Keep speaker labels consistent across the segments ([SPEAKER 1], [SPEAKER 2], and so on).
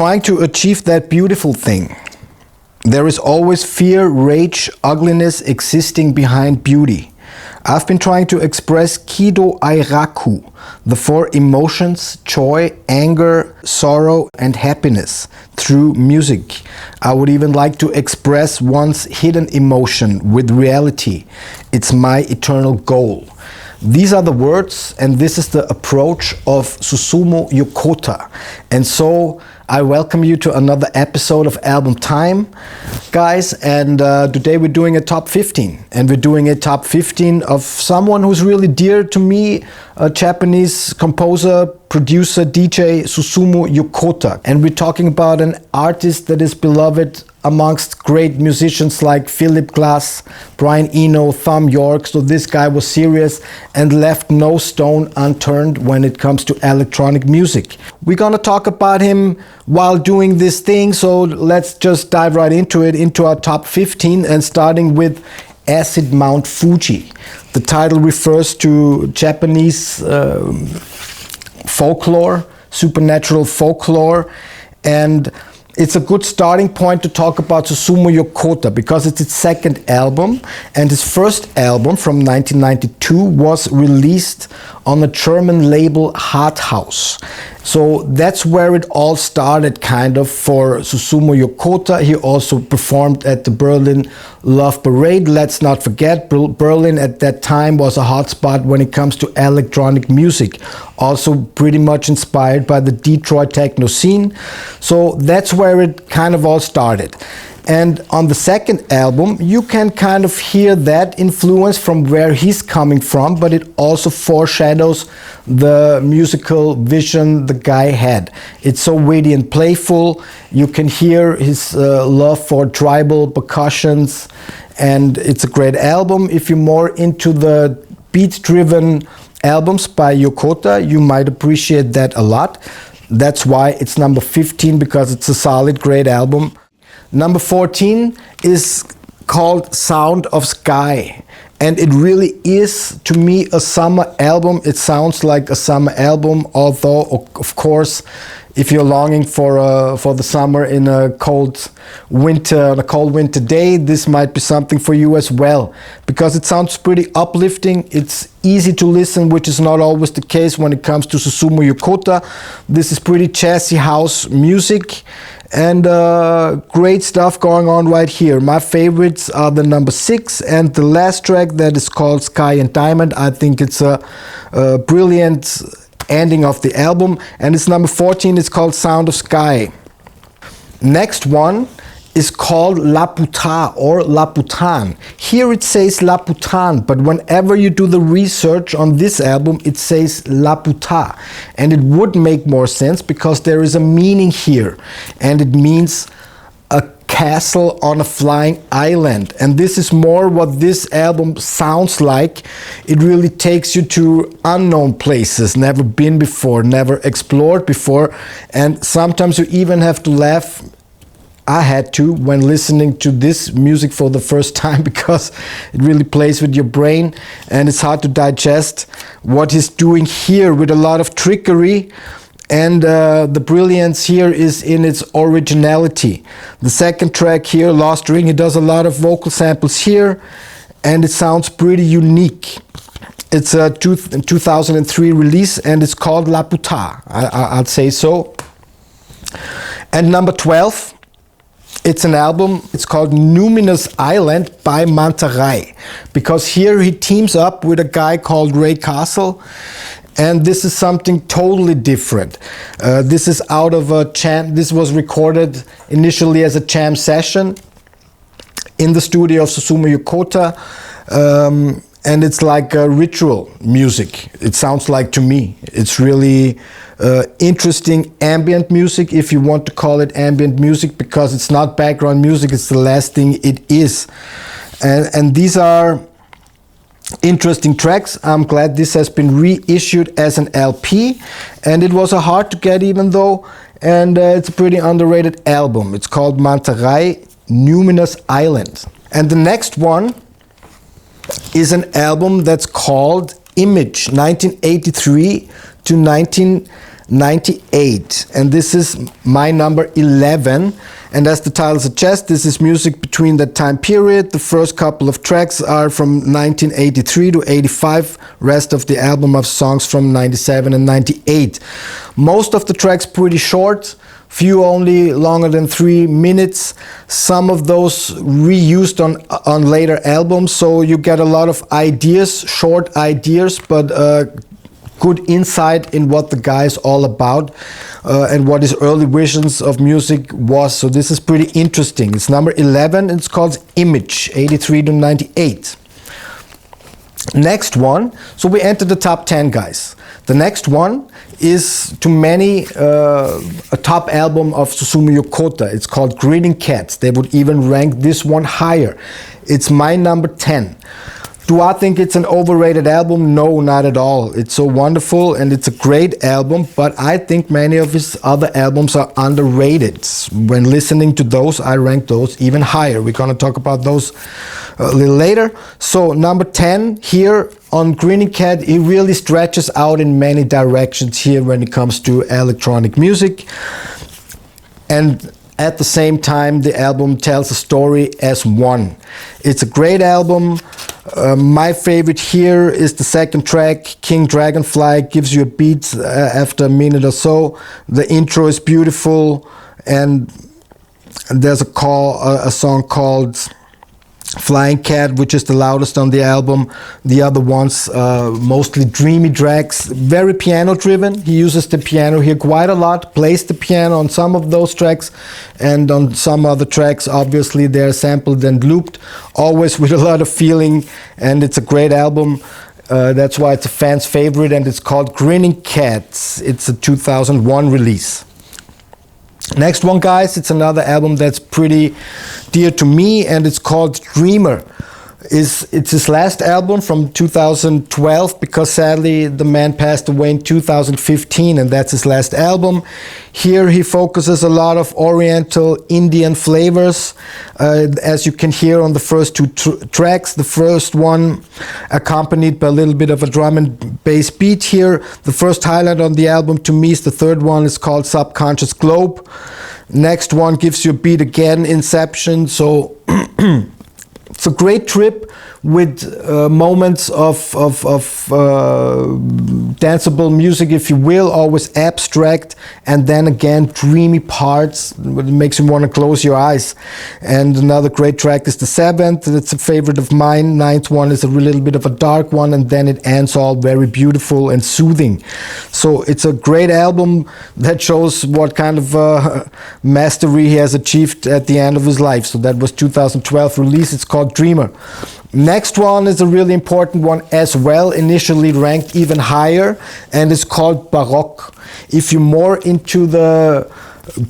[SPEAKER 1] trying to achieve that beautiful thing. There is always fear, rage, ugliness existing behind beauty. I've been trying to express Kido Airaku, the four emotions, joy, anger, sorrow and happiness, through music. I would even like to express one's hidden emotion with reality. It's my eternal goal. These are the words and this is the approach of Susumu Yokota. And so I welcome you to another episode of Album Time, guys, and today we're doing a top 15, and we're doing a top 15 of someone who's really dear to me, a Japanese composer, producer, DJ, Susumu Yokota. And we're talking about an artist that is beloved amongst great musicians like Philip Glass, Brian Eno, Thom Yorke. So this guy was serious and left no stone unturned when it comes to electronic music. We're gonna talk about him while doing this thing, so let's just dive right into it, into our top 15, and starting with Acid Mount Fuji. The title refers to Japanese folklore, supernatural folklore, and it's a good starting point to talk about Susumu Yokota because it's its second album, and his first album from 1992 was released on the German label Harthouse. So that's where it all started kind of for Susumu Yokota. He also performed at the Berlin Love Parade. Let's not forget, Berlin at that time was a hotspot when it comes to electronic music. Also pretty much inspired by the Detroit techno scene. So that's where it kind of all started. And on the second album, you can kind of hear that influence from where he's coming from, but it also foreshadows the musical vision the guy had. It's so witty and playful. You can hear his love for tribal percussions, and it's a great album. If you're more into the beat-driven albums by Yokota, you might appreciate that a lot. That's why it's number 15, because it's a solid, great album. Number 14 is called Sound of Sky, and it really is, to me, a summer album. It sounds like a summer album, although, of course, if you're longing for the summer in a cold winter, on a cold winter day, this might be something for you as well, because it sounds pretty uplifting. It's easy to listen, which is not always the case when it comes to Susumu Yokota. This is pretty jazzy house music, and great stuff going on right here. My favorites are the number 6 and the last track that is called Sky and Diamond. I think it's a brilliant ending of the album, and it's number 14. It's called Sound of Sky. Next one is called Laputa or Laputan. Here it says Laputan, but whenever you do the research on this album, it says Laputa. And it would make more sense because there is a meaning here, and it means a castle on a flying island. And this is more what this album sounds like. It really takes you to unknown places, never been before, never explored before, and sometimes you even have to laugh. I had to when listening to this music for the first time, because it really plays with your brain and it's hard to digest what he's doing here with a lot of trickery. And the brilliance here is in its originality. The second track here, Lost Ring, he does a lot of vocal samples here, and it sounds pretty unique. It's a 2003 release, and it's called Laputa, I'd say so. And number 12, it's an album, it's called Numinous Island by Mantaray, because here he teams up with a guy called Ray Castle, and this is something totally different. This is out of a jam. This was recorded initially as a jam session in the studio of Susumu Yokota, and it's like ritual music. It sounds like to me. It's really interesting ambient music, if you want to call it ambient music, because it's not background music, it's the last thing it is. And these are interesting tracks. I'm glad this has been reissued as an LP, and it was hard to get even though, and it's a pretty underrated album. It's called Mantaray, Numinous Island. And the next one is an album that's called Image, 1983 to 19 98, and this is my number 11. And as the title suggests, this is music between that time period. The first couple of tracks are from 1983 to 85, rest of the album of songs from 97 and 98. Most of the tracks pretty short, few only longer than 3 minutes. Some of those reused on later albums, so you get a lot of ideas, short ideas, but good insight in what the guy is all about and what his early visions of music was. So this is pretty interesting. It's number 11. It's called Image, 83 to 98. Next one, so we entered the top 10, guys. The next one is to many a top album of Susumu Yokota. It's called Grinning Cat. They would even rank this one higher. It's my number 10. Do I think it's an overrated album? No, not at all. It's so wonderful and it's a great album, but I think many of his other albums are underrated. When listening to those, I rank those even higher. We're going to talk about those a little later. So number 10 here on Grinning Cat, it really stretches out in many directions here when it comes to electronic music. And at the same time, the album tells a story as one. It's a great album. My favorite here is the second track, King Dragonfly. Gives you a beat after a minute or so. The intro is beautiful, and there's a song called Flying Cat, which is the loudest on the album. The other ones, mostly dreamy tracks, very piano driven. He uses the piano here quite a lot, plays the piano on some of those tracks, and on some other tracks, obviously, they're sampled and looped, always with a lot of feeling, and it's a great album. That's why it's a fan's favorite, and it's called Grinning Cat. It's a 2001 release. Next one, guys, it's another album that's pretty dear to me, and it's called Dreamer. It's his last album from 2012, because sadly the man passed away in 2015, and that's his last album. Here he focuses a lot of Oriental Indian flavors, as you can hear on the first two tracks. The first one accompanied by a little bit of a drum and bass beat here. The first highlight on the album to me is the third one. It's called Subconscious Globe. Next one gives you a beat again, Inception. So it's a great trip with moments of danceable music, if you will, always abstract, and then again dreamy parts. It makes you want to close your eyes. And another great track is the seventh. It's a favorite of mine. Ninth one is a little bit of a dark one, and then it ends all very beautiful and soothing. So it's a great album that shows what kind of mastery he has achieved at the end of his life. So that was 2012 release. It's called Dreamer. Next one is a really important one as well, initially ranked even higher, and it's called Baroque. If you're more into the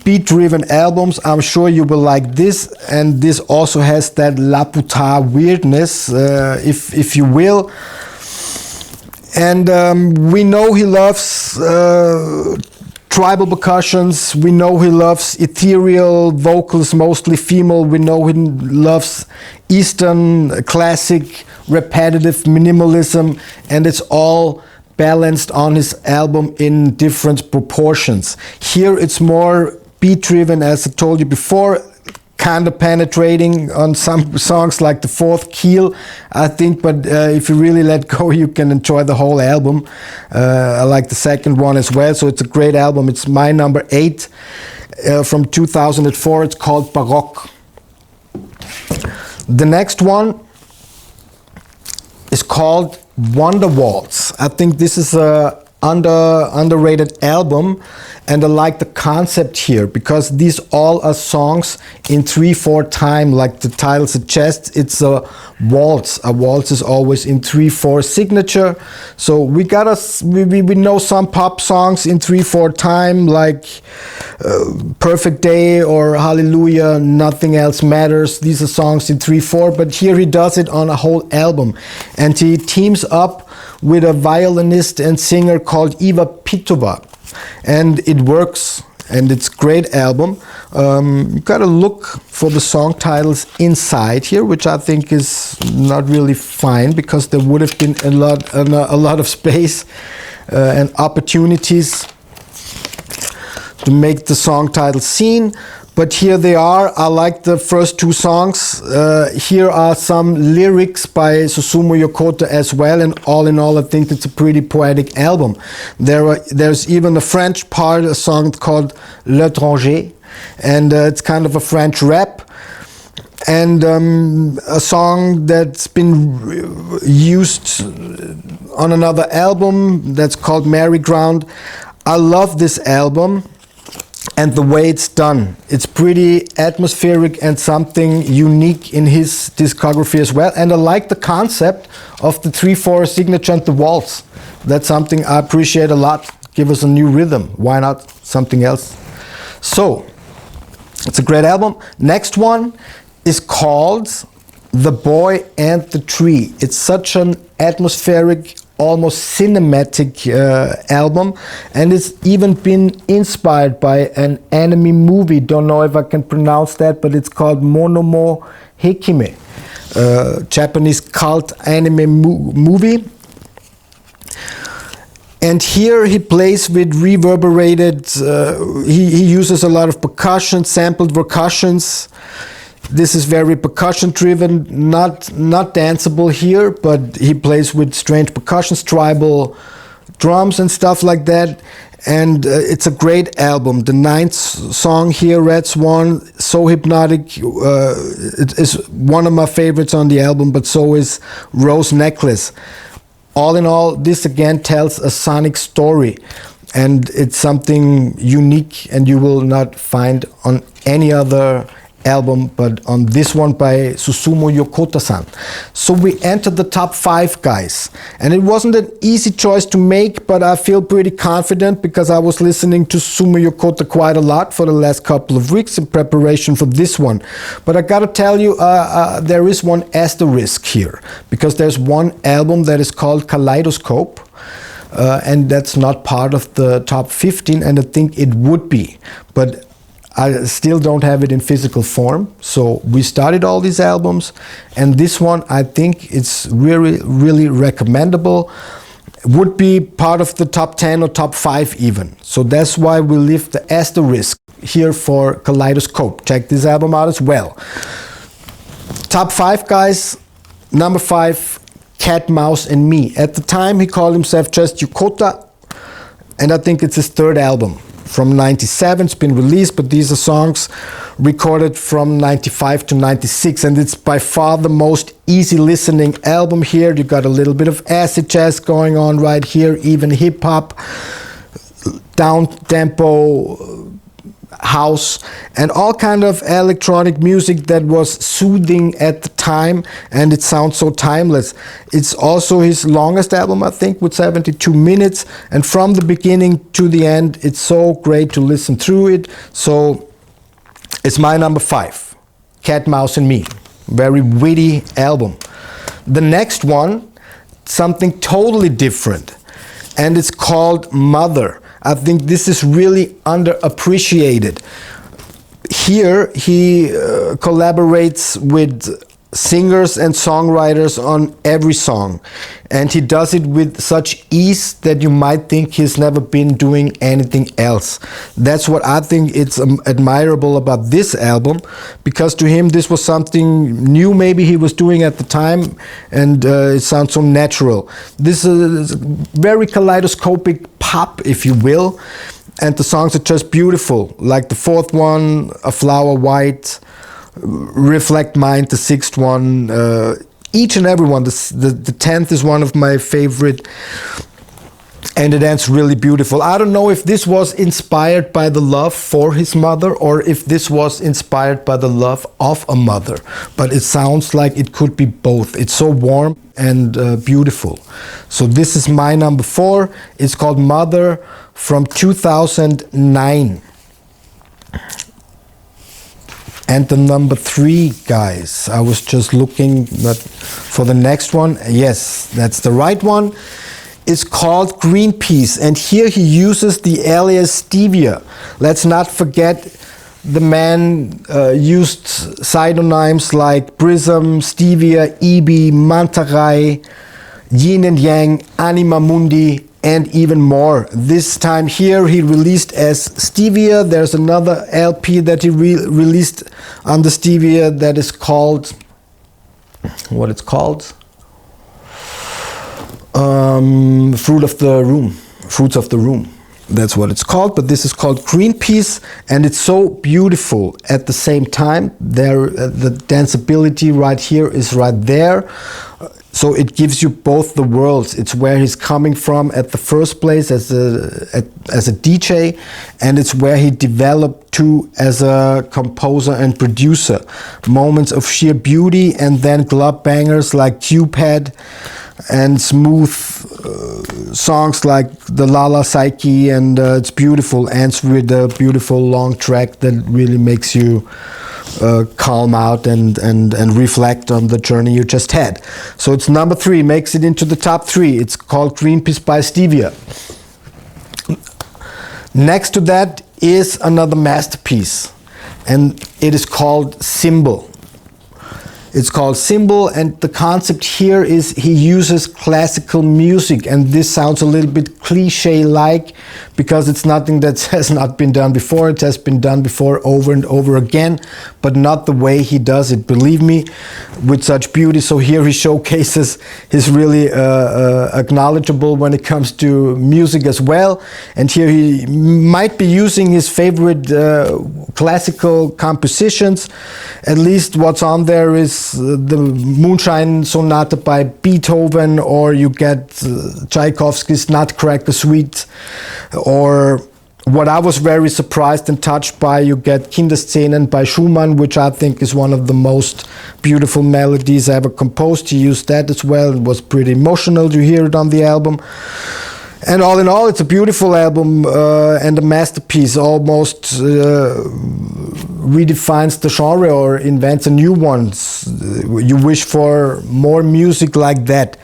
[SPEAKER 1] beat-driven albums, I'm sure you will like this, and this also has that Laputa weirdness, if you will. And we know he loves tribal percussions. We know he loves ethereal vocals, mostly female. We know he loves Eastern classic repetitive minimalism, and it's all balanced on his album in different proportions. Here it's more beat driven, as I told you before, kind of penetrating on some songs like the fourth keel, I think, but if you really let go, you can enjoy the whole album. I like the second one as well, so it's a great album. It's my number 8 from 2004. It's called Baroque. The next one is called Wonder Waltz. I think this is a underrated album, and I like the concept here, because these all are songs in 3/4 time, like the title suggests. It's a waltz. A waltz is always in 3/4 signature. So we know some pop songs in 3/4 time, like Perfect Day or Hallelujah, Nothing Else Matters. These are songs in 3/4, but here he does it on a whole album, and he teams up with a violinist and singer called Eva Pitova, and it works, and it's a great album. You gotta look for the song titles inside here, which I think is not really fine, because there would have been a lot of space and opportunities to make the song title scene. But here they are. I like the first two songs. Here are some lyrics by Susumu Yokota as well, and all in all, I think it's a pretty poetic album. There's even a French part, a song called L'étranger, and it's kind of a French rap. And a song that's been used on another album that's called Merry Ground. I love this album and the way it's done. It's pretty atmospheric and something unique in his discography as well. And I like the concept of the 3/4 signature and the waltz. That's something I appreciate a lot. Give us a new rhythm. Why not something else? So, it's a great album. Next one is called The Boy and the Tree. It's such an atmospheric, almost cinematic album, and it's even been inspired by an anime movie. Don't know if I can pronounce that, but it's called Monomo Hekime, Japanese cult anime movie. And here he plays with reverberated, he uses a lot of percussion, sampled percussions. This is very percussion driven, not danceable here, but he plays with strange percussions, tribal drums and stuff like that. And it's a great album. The 9th song here, Red Swan, so hypnotic. It is one of my favorites on the album, but so is Rose Necklace. All in all, this again tells a sonic story, and it's something unique and you will not find on any other album, but on this one by Susumu Yokota-san. So we entered the top 5, guys, and it wasn't an easy choice to make, but I feel pretty confident because I was listening to Susumu Yokota quite a lot for the last couple of weeks in preparation for this one. But I gotta tell you, there is one asterisk here, because there's one album that is called Kaleidoscope, and that's not part of the top 15, and I think it would be, but I still don't have it in physical form. So we started all these albums, and this one I think it's really recommendable. Would be part of the top 10 or top 5 even. So that's why we leave the asterisk here for Kaleidoscope. Check this album out as well. Top 5, guys. Number 5, Cat, Mouse and Me. At the time he called himself just Yokota, and I think it's his 3rd album. From 97, it's been released, but these are songs recorded from 95 to 96, and it's by far the most easy listening album here. You got a little bit of acid jazz going on right here, even hip hop, down tempo, house, and all kind of electronic music that was soothing at the time, and it sounds so timeless. It's also his longest album, I think, with 72 minutes, and from the beginning to the end, it's so great to listen through it. So it's my number 5, Cat, Mouse and Me. Very witty album. The next one, something totally different, and it's called Mother. I think this is really underappreciated. Here he collaborates with singers and songwriters on every song, and he does it with such ease that you might think he's never been doing anything else. That's what I think it's admirable about this album, because to him this was something new maybe he was doing at the time, and it sounds so natural. This is very kaleidoscopic pop, if you will, and the songs are just beautiful, like the 4th one, A Flower White, Reflect Mind, the 6th one, each and every one. The 10th is one of my favorite, and it ends really beautiful. I don't know if this was inspired by the love for his mother or if this was inspired by the love of a mother, but it sounds like it could be both. It's so warm and beautiful. So this is my number 4. It's called Mother from 2009. And the number 3, guys, I was just looking for the next one. Yes, that's the right one. It's called Greenpeace, and here he uses the alias Stevia. Let's not forget the man used pseudonyms like Prism, Stevia, EB, Mantaray, Yin and Yang, Anima Mundi, and even more. This time here he released as Stevia. There's another LP that he released under Stevia that is called, what it's called? Fruits of the Room. That's what it's called, but this is called Greenpeace, and it's so beautiful at the same time. The danceability right here is right there. So it gives you both the worlds. It's where he's coming from at the first place as a DJ, and it's where he developed to as a composer and producer. Moments of sheer beauty, and then club bangers like Cupid, and smooth songs like the Lala Psyche, and it's beautiful. Ends with a beautiful long track that really makes you calm out and reflect on the journey you just had. So it's number 3, makes it into the top 3. It's called Greenpeace by Stevia. Next to that is another masterpiece, and it is called Symbol. It's called Symbol, and the concept here is he uses classical music, and this sounds a little bit cliche-like because it's nothing that has not been done before. It has been done before over and over again, but not the way he does it, believe me, with such beauty. So here he showcases his really acknowledgeable when it comes to music as well, and here he might be using his favorite classical compositions. At least what's on there is the Moonshine Sonata by Beethoven, or you get Tchaikovsky's Nutcracker Suite, or what I was very surprised and touched by, you get Kinderszenen by Schumann, which I think is one of the most beautiful melodies ever composed. He used that as well. It was pretty emotional to hear it on the album. And all in all, it's a beautiful album and a masterpiece. Almost redefines the genre or invents a new one. You wish for more music like that.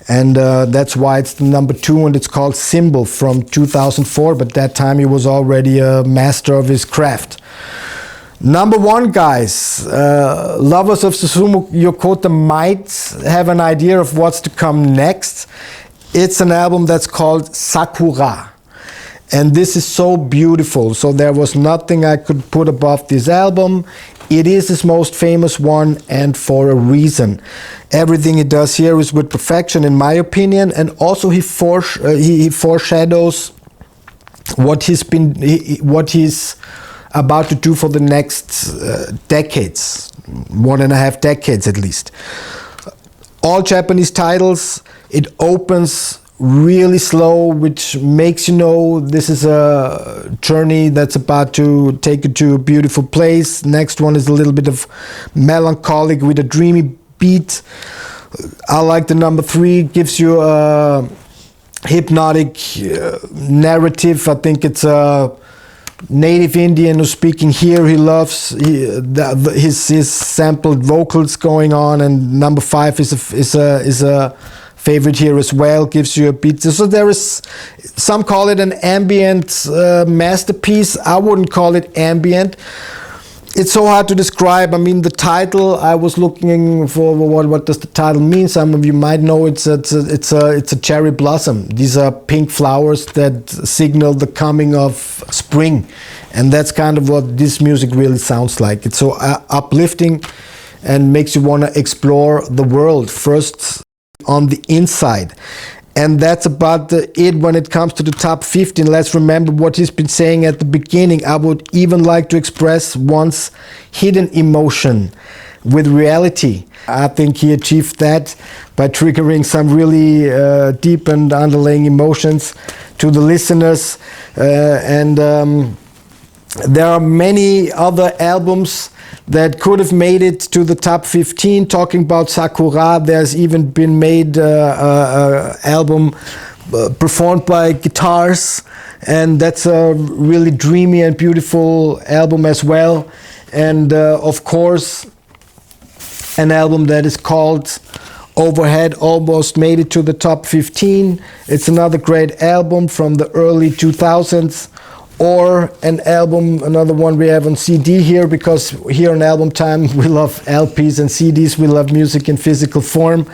[SPEAKER 1] And that's why it's the number 2, and it's called Symbol from 2004. But that time he was already a master of his craft. Number 1, guys, lovers of Susumu Yokota might have an idea of what's to come next. It's an album that's called Sakura, and this is so beautiful. So there was nothing I could put above this album. It is his most famous one, and for a reason. Everything he does here is with perfection, in my opinion, and also he foreshadows what he's about to do for the next decades, 1.5 decades at least. All Japanese titles. It opens really slow, which makes you know this is a journey that's about to take you to a beautiful place. Next one is a little bit of melancholic with a dreamy beat. I like the number 3. It gives you a hypnotic narrative. I think it's a native Indian who's speaking here. He loves his sampled vocals going on, and number 5 is a favorite here as well. Gives you a beat. So there is, some call it an ambient masterpiece. I wouldn't call it ambient. It's so hard to describe. I mean, the title, I was looking for what does the title mean. Some of you might know it's a cherry blossom. These are pink flowers that signal the coming of spring, and that's kind of what this music really sounds like. It's so uplifting and makes you want to explore the world first on the inside. And that's about it when it comes to the top 15. Let's remember what he's been saying at the beginning. I would even like to express one's hidden emotion with reality. I think he achieved that by triggering some really deep and underlying emotions to the listeners. There are many other albums that could have made it to the top 15. Talking about Sakura, there's even been made an album performed by guitars, and that's a really dreamy and beautiful album as well. And of course, an album that is called Overhead almost made it to the top 15. It's another great album from the early 2000s. or an album, another one we have on CD here, because here on Album Time we love LPs and CDs, we love music in physical form.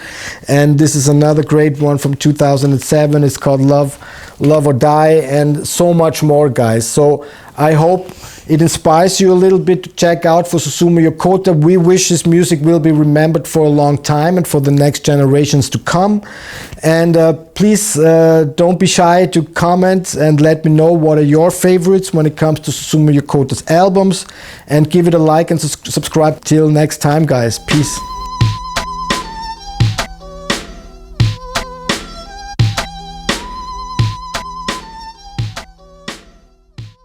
[SPEAKER 1] And this is another great one from 2007. It's called Love or Die, and so much more, guys. So I hope it inspires you a little bit to check out for Susumu Yokota. We wish his music will be remembered for a long time and for the next generations to come. And please don't be shy to comment and let me know what are your favorites when it comes to Susumu Yokota's albums. And give it a like and subscribe. Till next time, guys. Peace.